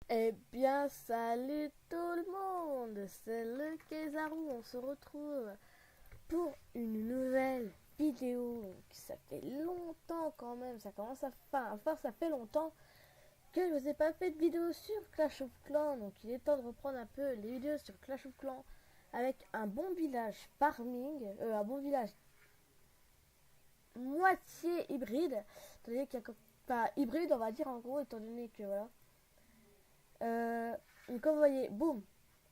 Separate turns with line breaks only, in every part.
Eh bien, salut tout le monde, c'est le Kézarou, on se retrouve pour une nouvelle vidéo. Ça fait longtemps quand même, ça commence à faire, ça fait longtemps que je vous ai pas fait de vidéo sur Clash of Clans, donc il est temps de reprendre un peu les vidéos sur Clash of Clans avec un bon village farming, un bon village moitié hybride, c'est-à-dire qu'il y a pas hybride on va dire en gros, étant donné que voilà. Euh, donc comme vous voyez, boum,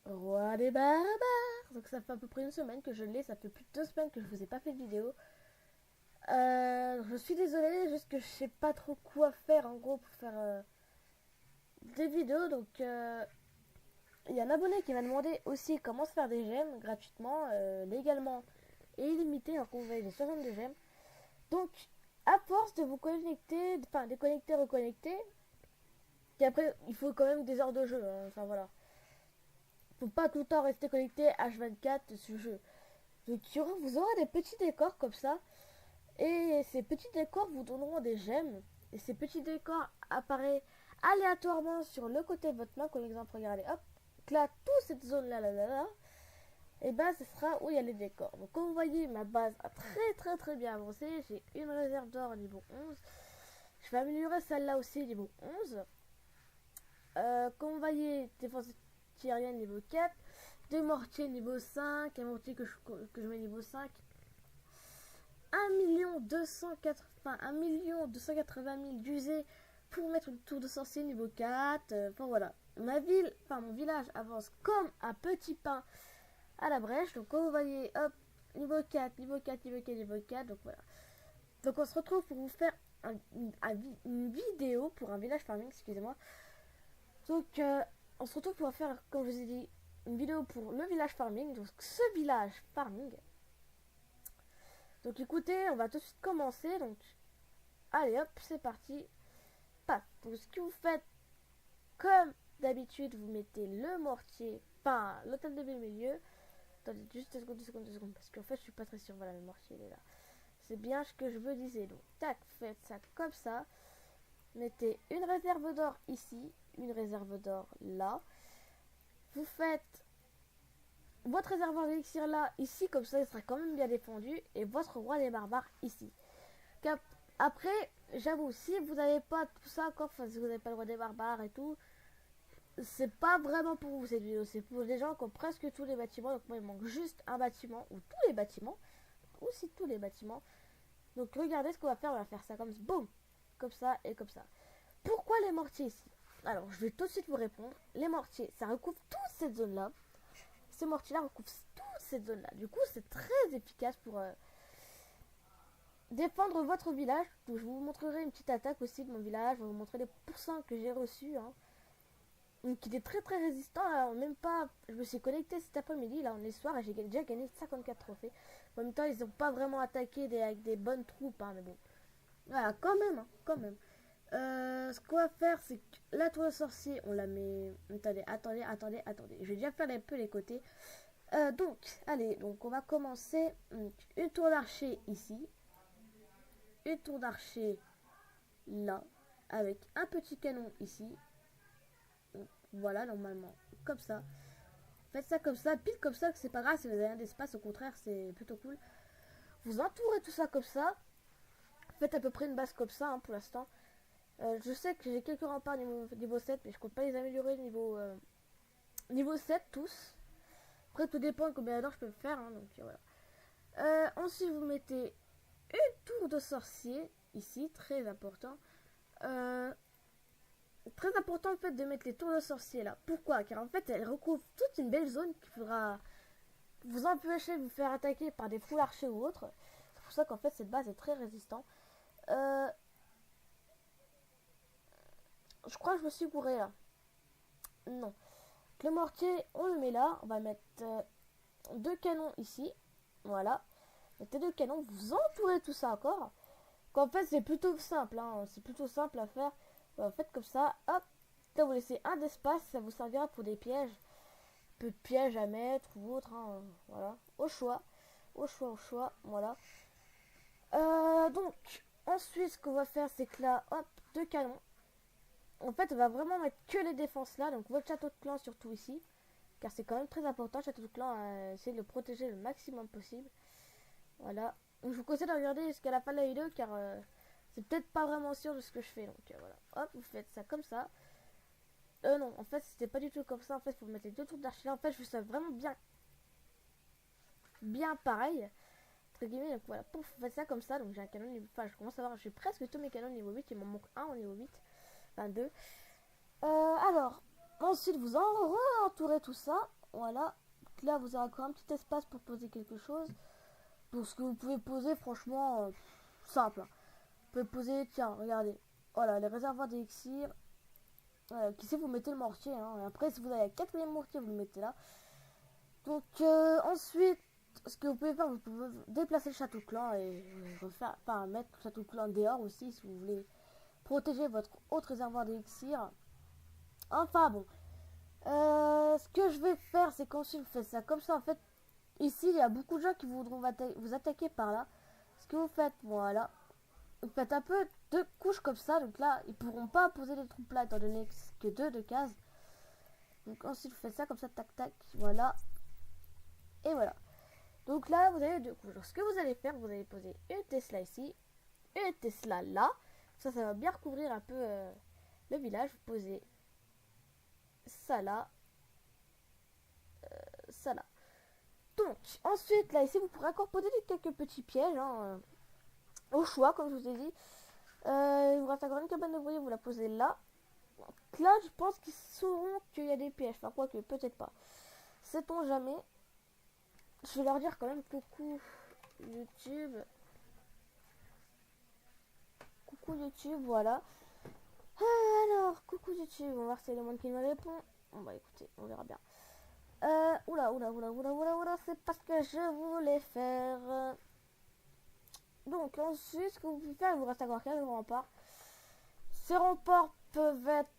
Roi des barbares. Donc ça fait à peu près une semaine que je l'ai, ça fait plus de 2 semaines que je vous ai pas fait de vidéo. Je suis désolée, juste que je sais pas trop quoi faire en gros pour faire des vidéos. Donc il y a un abonné qui m'a demandé aussi comment se faire des gemmes gratuitement, légalement et illimité. Alors qu'on voit j'ai 62 gemmes. Donc à force de vous connecter, enfin déconnecter, reconnecter, et après il faut quand même des heures de jeu, hein, enfin voilà. Faut pas tout le temps rester connecté H24 sur le jeu. Donc vous aurez des petits décors comme ça. Et ces petits décors vous donneront des gemmes. Et ces petits décors apparaissent aléatoirement sur le côté de votre main. Comme exemple, regardez, hop, là, toute cette zone là, et ben ce sera où il y a les décors. Donc comme vous voyez, ma base a très bien avancé. J'ai une réserve d'or niveau 11. Je vais améliorer celle-là aussi niveau 11. Comme vous voyez, défense aérienne niveau 4. Deux mortiers niveau 5. Un mortier que je mets niveau 5. 1 280 000 d'usés pour mettre une tour de sorcier niveau 4. Enfin voilà. Mon village avance comme un petit pain à la brèche. Donc comme vous voyez, hop, niveau 4, niveau 4, niveau 4, niveau 4. Donc voilà. Donc on se retrouve pour vous faire une vidéo pour un village farming, excusez-moi. Donc on se retrouve pour faire, comme je vous ai dit, une vidéo pour le village farming. Donc ce village farming. Donc écoutez, on va tout de suite commencer. Donc allez hop, c'est parti. Paf. Donc ce que vous faites, comme d'habitude, vous mettez le mortier, enfin l'hôtel de ville milieu. Attendez, juste 2 secondes, parce qu'en fait je suis pas très sûre. Voilà, le mortier il est là. C'est bien ce que je veux dire. Donc tac, faites ça comme ça. Mettez une réserve d'or ici, une réserve d'or là. Vous faites votre réservoir d'élixir là, ici, comme ça il sera quand même bien défendu. Et votre roi des barbares ici. Après, j'avoue, si vous n'avez pas tout ça encore, enfin, si vous n'avez pas le roi des barbares et tout, c'est pas vraiment pour vous cette vidéo. C'est pour les gens qui ont presque tous les bâtiments. Donc, moi, il manque juste un bâtiment, ou tous les bâtiments, aussi tous les bâtiments. Donc, regardez ce qu'on va faire. On va faire ça comme ça, boum, comme ça et comme ça. Pourquoi les mortiers ici? Alors, je vais tout de suite vous répondre. Les mortiers, ça recouvre toute cette zone-là. Ces mortiers-là recouvrent toute cette zone-là. Du coup, c'est très efficace pour défendre votre village. Donc, je vous montrerai une petite attaque aussi de mon village. Je vais vous montrer les pourcents que j'ai reçus. Hein. Donc, il est très résistant. Alors, même pas. Je me suis connecté cet après-midi. Là, on est soir et j'ai déjà gagné 54 trophées. En même temps, ils n'ont pas vraiment attaqué avec des bonnes troupes. Hein, mais bon. Voilà, quand même. Hein, quand même. Ce qu'on va faire, c'est que la tour de sorcier, on la met. Attendez. Je vais déjà faire un peu les côtés. Donc, allez. Donc, on va commencer. Donc, une tour d'archer ici. Une tour d'archer là, avec un petit canon ici. Donc, voilà, normalement, comme ça. Faites ça comme ça, pile comme ça, que c'est pas grave si vous avez un espace, au contraire, c'est plutôt cool. Vous entourez tout ça comme ça. Faites à peu près une base comme ça hein, pour l'instant. Je sais que j'ai quelques remparts niveau 7, mais je compte pas les améliorer niveau 7 tous. Après, tout dépend de combien d'heures je peux me faire. Hein, donc voilà. Ensuite, vous mettez une tour de sorcier ici, très important. Euh, Très important en fait de mettre les tours de sorcier là. Pourquoi? Car en fait elles recouvrent toute une belle zone qui faudra vous empêcher de vous faire attaquer par des foules archers ou autres. C'est pour ça qu'en fait cette base est très résistante. Euh, je crois que je me suis gouré là. Non. Le mortier on le met là. On va mettre deux canons ici. Voilà. Mettez deux canons. Vous entourez tout ça encore. Qu'en fait c'est plutôt simple. Hein. C'est plutôt simple à faire. En fait comme ça. Hop. Là vous laissez un d'espace. Ça vous servira pour des pièges. Peu de pièges à mettre ou autre, hein, voilà, au choix, voilà. Donc, ensuite, ce qu'on va faire, c'est que là, hop, deux canons. En fait, on va vraiment mettre que les défenses là. Donc votre château de clan surtout ici. Car c'est quand même très important, château de clan, essayer de le protéger le maximum possible. Voilà. Donc je vous conseille de regarder jusqu'à la fin de la vidéo car c'est peut-être pas vraiment sûr de ce que je fais. Donc voilà. Hop, vous faites ça comme ça. Non, en fait, c'était pas du tout comme ça. En fait, il faut mettre les deux tours d'archer là. En fait, je fais ça vraiment bien pareil. Entre guillemets, donc voilà. Pouf, vous faites ça comme ça. Donc j'ai un canon niveau. Enfin, je commence à voir, j'ai presque tous mes canons niveau 8. Il m'en manque un au niveau 8. Enfin, deux. Alors, ensuite, vous entourez tout ça. Voilà. Donc là, vous aurez encore un petit espace pour poser quelque chose. Donc, ce que vous pouvez poser, franchement, simple. Vous pouvez poser, tiens, regardez. Voilà, les réservoirs d'élixir. Qui sait, vous mettez le mortier. Hein. Et après, si vous avez un quatrième mortier, vous le mettez là. Donc, ensuite, ce que vous pouvez faire, vous pouvez déplacer le château clan et refaire, enfin, mettre le château clan dehors aussi, si vous voulez protéger votre autre réservoir d'élixir. Enfin, bon. Ce que je vais faire, c'est qu'ensuite, vous faites ça comme ça. En fait, ici, il y a beaucoup de gens qui voudront vous attaquer par là. Ce que vous faites, voilà. Vous faites un peu deux couches comme ça. Donc là, ils pourront pas poser des troupes là, étant donné que deux de cases. Donc ensuite, vous faites ça comme ça, tac, tac. Voilà. Et voilà. Donc là, vous avez deux couches. Donc, ce que vous allez faire, vous allez poser une Tesla ici, une Tesla là. Ça va bien recouvrir un peu le village. Vous posez ça là, ça là. Donc, ensuite, là, ici, vous pourrez encore poser quelques petits pièges, hein, au choix, comme je vous ai dit. Il vous reste encore une cabane de voyous, vous la posez là. Donc là, je pense qu'ils sauront qu'il y a des pièges. Enfin, quoi que, peut-être pas. Sait-on jamais. Je vais leur dire quand même coucou YouTube. Coucou YouTube, voilà. Alors, coucou YouTube. On va voir si c'est le monde qui me répond. Bon, bah écoutez, on verra bien. Oula, c'est pas ce que je voulais faire. Donc, ensuite, ce que vous pouvez faire, il vous reste encore 15 remparts. Ces remparts peuvent être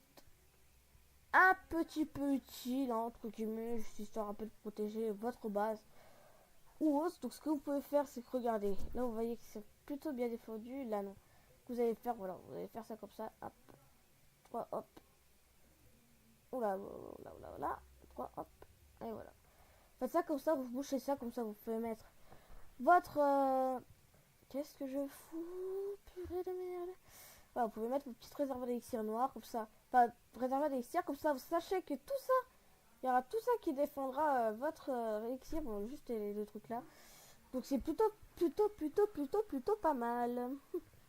un petit peu utiles, hein, entre guillemets, juste histoire un peu de protéger votre base ou autre. Donc, ce que vous pouvez faire, c'est que regardez, là, vous voyez que c'est plutôt bien défendu. Là, non. Vous allez faire, voilà, vous allez faire ça comme ça. Hop, 3, hop. Oula. 3, hop. Et voilà. Faites ça comme ça, vous bouchez ça comme ça, vous pouvez mettre votre. Qu'est-ce que je fous? Purée de merde. Voilà, vous pouvez mettre vos petites réserves d'élixir noir comme ça. Enfin, réserves d'élixir comme ça, vous sachez que tout ça, il y aura tout ça qui défendra votre élixir. Bon, juste les deux trucs là. Donc c'est plutôt pas mal.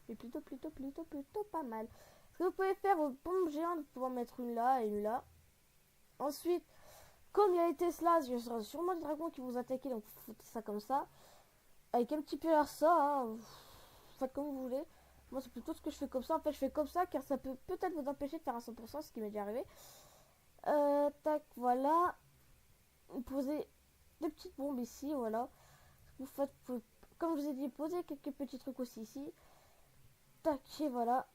Mais plutôt pas mal. Ce que vous pouvez faire, vos bombes géantes, vous pouvez en mettre une là et une là. Ensuite, comme il y a les Teslas, il y aura sûrement des dragons qui vont attaquer, donc vous faites ça comme ça. Avec un petit peu à ça, hein, vous faites comme vous voulez. Moi, c'est plutôt ce que je fais comme ça. En fait, je fais comme ça car ça peut peut-être vous empêcher de faire à 100%, ce qui m'est déjà arrivé. Tac, voilà. Vous posez des petites bombes ici, voilà. Vous faites, comme je vous ai dit, poser quelques petits trucs aussi ici. Tac, et voilà.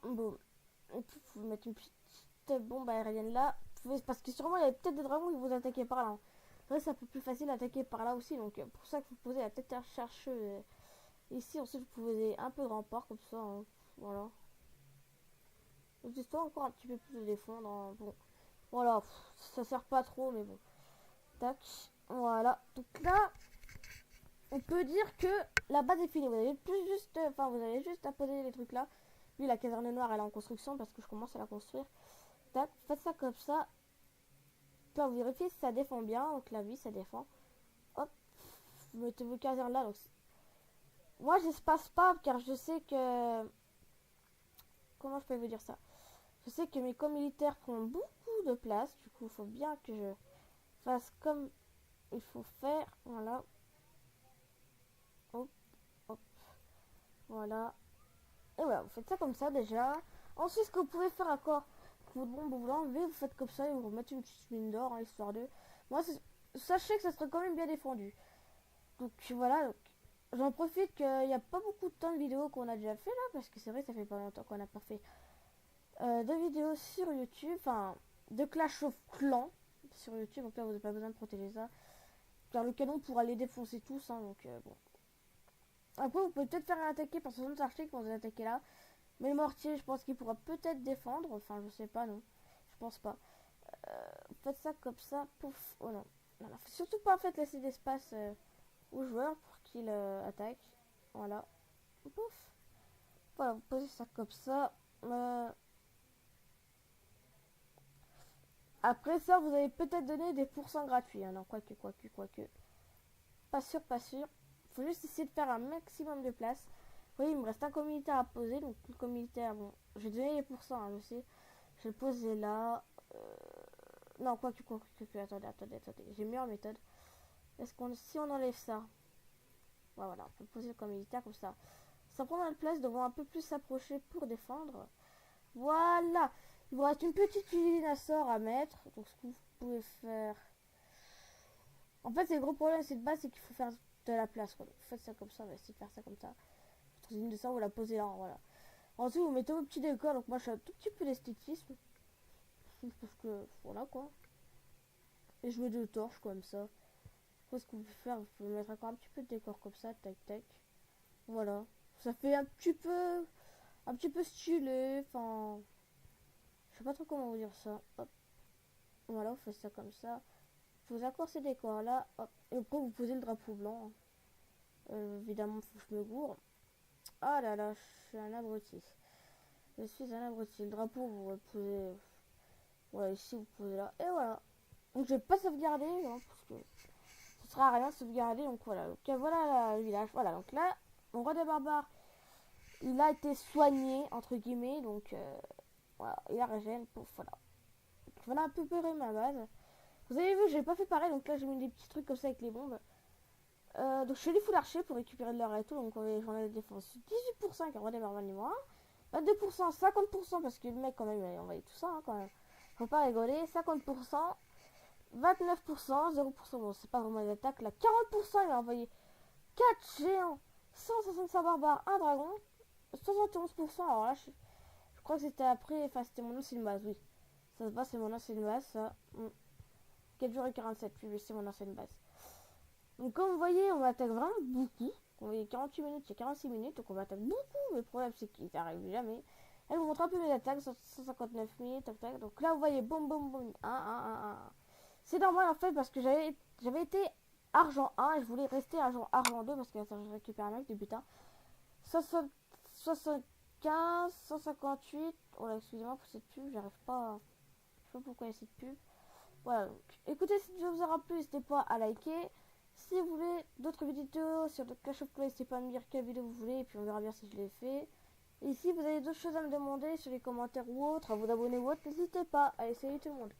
Bon. Et puis, vous mettre une petite bombe aérienne là. Parce que sûrement, il y a peut-être des dragons qui vous attaquer par là. C'est vrai, c'est un peu plus facile d'attaquer par là aussi. Donc, pour ça que vous posez la tête chercheuse ici. Ensuite, vous posez un peu de rempart comme ça. Hein. Voilà. Donc, histoire encore un petit peu plus de défendre. Hein. Bon. Voilà. Ça sert pas trop, mais bon. Tac. Voilà. Donc là, on peut dire que la base est finie. Vous avez plus juste. Enfin, vous avez juste à poser les trucs là. Lui, la caserne noire, elle est en construction parce que je commence à la construire. Tac. Faites ça comme ça. Là, vous vérifiez si ça défend bien. Donc la vie, ça défend. Hop. Vous mettez vos casernes là. Donc moi, j'espace pas car je sais que. Comment je peux vous dire ça? Je sais que mes camps militaires prennent beaucoup de place. Du coup, il faut bien que je fasse comme il faut faire. Voilà. Hop, hop. Voilà. Et voilà, vous faites ça comme ça déjà. Ensuite, ce que vous pouvez faire encore, votre bombe, vous l'enlevez, vous faites comme ça et vous remettez une petite mine d'or, hein, histoire de. Moi, sachez que ça serait quand même bien défendu. Donc voilà, donc, j'en profite qu'il n'y a pas beaucoup de temps de vidéos qu'on a déjà fait là, parce que c'est vrai, ça fait pas longtemps qu'on n'a pas fait de vidéos sur YouTube, enfin, de Clash of Clans sur YouTube. Donc là, vous n'avez pas besoin de protéger ça, car le canon pourra les défoncer tous, hein, donc bon. Après, vous pouvez peut-être faire un attaquer par 60 archers qui vont vous attaquer là. Mais le mortier, je pense qu'il pourra peut-être défendre. Enfin, je sais pas, non. Je pense pas. Faites ça comme ça. Pouf. Oh non. Non, non. Faut surtout pas en fait laisser d'espace aux joueurs pour qu'ils attaquent. Voilà. Pouf. Voilà, vous posez ça comme ça. Après ça, vous avez peut-être donné des pourcents gratuits. Hein. Non, quoique. Pas sûr, pas sûr. Faut juste essayer de faire un maximum de place. Vous voyez, il me reste un communautaire à poser. Donc, le communautaire, bon, j'ai donné les pourcents, hein, je sais. Je vais le poser là. Non, quoique. Attendez. J'ai mieux en méthode. Est-ce qu'on, si on enlève ça, ouais, voilà, on peut poser le communautaire comme ça. Ça prend la place, devront un peu plus s'approcher pour défendre. Voilà. Il vous reste une petite usine à sort à mettre. Donc, ce que vous pouvez faire. En fait, c'est le gros problème, c'est de base, c'est qu'il faut faire de la place. Quoi. Donc, faites ça comme ça, on va essayer de faire ça comme ça. Votre usine de sort, vous la posez là, voilà. Ensuite, vous mettez vos petits décors. Donc, moi, je fais un tout petit peu d'esthétisme. Parce que, voilà quoi. Et je mets deux torches comme ça. Qu'est-ce que vous pouvez faire? Vous pouvez mettre encore un petit peu de décor comme ça, tac tac. Voilà. Ça fait un petit peu stylé. Enfin, je sais pas trop comment vous dire ça. Hop. Voilà, vous faites ça comme ça. Vous accordez ces décors là. Hop. Et après, vous posez le drapeau blanc. Évidemment, faut que je me gourre. Ah là là, je suis un abruti. Je suis un abruti. Le drapeau, vous le posez. Voilà, ici, vous posez là. Et voilà. Donc, je vais pas sauvegarder. Hein, parce que ça sert à rien de sauvegarder. Donc, voilà. Donc, voilà le village. Voilà. Donc, là, mon roi des barbares, il a été soigné, entre guillemets. Donc, voilà. Il a régène. Pouf, voilà. Donc, voilà à peu près ma base. Vous avez vu, j'ai pas fait pareil. Donc, là, j'ai mis des petits trucs comme ça avec les bombes. Donc, je fais les full archers pour récupérer de l'or et tout. Donc, j'en ai la défense 18% avec un roi des barbares niveau 1. 22%, 50% parce que le mec, quand même, il a envoyé tout ça. Hein, quand même. Faut pas rigoler. 50%. 29%, 0%, bon c'est pas vraiment une attaque, là 40% il a envoyé 4 géants, 165 barbares, un dragon, 71%, alors là je crois que c'était après, enfin c'était mon ancienne base, oui, ça se voit c'est mon ancienne base, ça, 4 jours et 47, puis c'est mon ancienne base. Donc comme vous voyez, on attaque vraiment beaucoup, on voyait 48 minutes, il y a 46 minutes, donc on attaque beaucoup, mais le problème c'est qu'il n'arrive jamais. Elle vous montre un peu mes attaques, 159 000, tac tac, donc là vous voyez, boum boum boum, 1. C'est normal en fait parce que j'avais été argent 1 et je voulais rester argent 2 parce que ça, je récupère un mec du butin. 75, 158. Oh là, excusez-moi pour cette pub, j'arrive pas. Je sais pas pourquoi il y a cette pub. Voilà, donc écoutez, si cette vidéo vous aura plu, n'hésitez pas à liker. Si vous voulez d'autres vidéos sur le Clash of Clans, n'hésitez pas à me dire quelle vidéo vous voulez et puis on verra bien si je l'ai fait. Et si vous avez d'autres choses à me demander sur les commentaires ou autres, à vous abonner ou autre, n'hésitez pas à essayer tout le monde.